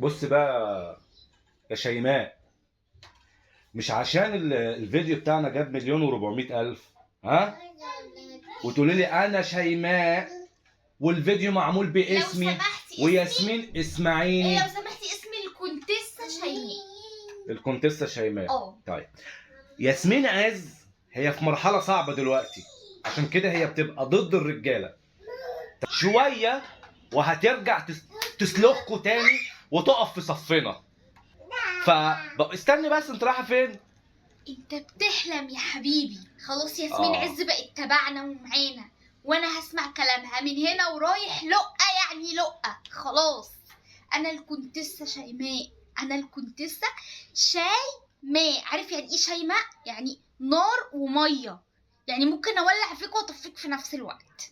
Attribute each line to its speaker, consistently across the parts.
Speaker 1: بص بقى يا شيماء، مش عشان الفيديو بتاعنا جاب 1,400,000 ها وتقولي لي انا شيماء والفيديو معمول باسمي
Speaker 2: لو سمحتي
Speaker 1: وياسمين اسماعيلي.
Speaker 2: لو سمحتي اسمي الكونتيسة شيماء.
Speaker 1: الكونتيستا شيماء. طيب ياسمين عز هي في مرحلة صعبة دلوقتي، عشان كده هي بتبقى ضد الرجالة شوية وهترجع تسلخكوا تاني وتقف في صفنا. استني بس، انت رايحة فين؟
Speaker 2: انت بتحلم يا حبيبي. خلاص ياسمين عز بقت تبعنا ومعانا، وانا هسمع كلامها من هنا ورايح. لقة يعني لقة خلاص. انا الكونتيسة شيماء، انا الكونتيسة شيماء. عارف يعني ايه شيماء؟ يعني نار ومية، يعني ممكن اولع فيك واطفيك في نفس الوقت.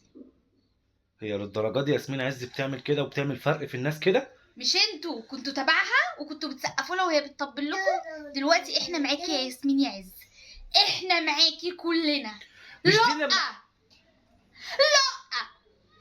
Speaker 1: هي للدرجة دي ياسمين عز بتعمل كده وبتعمل فرق في الناس كده؟
Speaker 2: مش انتوا كنتوا تبعها وكنتوا بتسقفوا لها وهي بتطبل لكم؟ دلوقتي احنا معاكي يا ياسمين يا عز، احنا معاكي كلنا.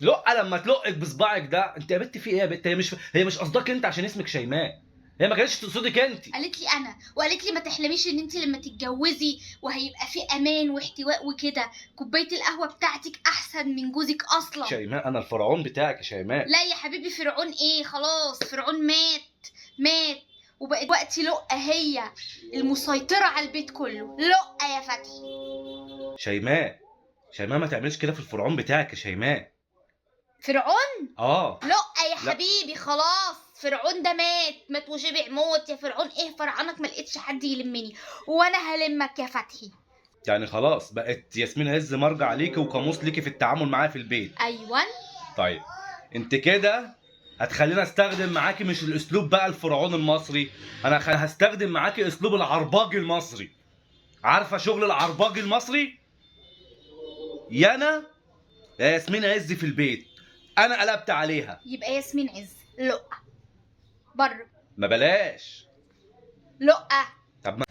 Speaker 1: لقة لما تلقك بصباعك ده. انت يا بنت في ايه يا بنت؟ هي مش قصدك انت عشان اسمك شيماء، هي ما كانتش تقصدك انت.
Speaker 2: قالت لي انا، وقالت لي ما تحلميش ان انت لما تتجوزي وهيبقى في امان واحتواء وكده كوبايه القهوه بتاعتك احسن من جوزك اصلا.
Speaker 1: شيماء انا الفرعون بتاعك يا شيماء.
Speaker 2: لا يا حبيبي، فرعون ايه؟ خلاص فرعون مات وبقت دلوقتي لقة هي المسيطرة على البيت كله. لقة يا فتحي.
Speaker 1: شيماء ما تعملش كده في الفرعون بتاعك يا شيماء.
Speaker 2: فرعون؟ لقة يا
Speaker 1: لا.
Speaker 2: حبيبي خلاص، فرعون ده مات وشبع موت. يا فرعون ايه فرعونك؟ ما لقيتش حد يلمني وانا هلمك يا فتحي.
Speaker 1: يعني خلاص بقت ياسمين عز مرجع ليكي وقاموس ليكي في التعامل معايا في البيت.
Speaker 2: ايوه.
Speaker 1: طيب انت كده هتخليني استخدم معاكي مش الاسلوب بقى الفرعون المصري، انا هستخدم معاكي اسلوب العرباجي المصري. عارفه شغل العرباجي المصري؟ يا ياسمين عز في البيت انا قلبت عليها.
Speaker 2: يبقى ياسمين عز لقة بره.
Speaker 1: ما بلاش
Speaker 2: لقة.
Speaker 1: طب ما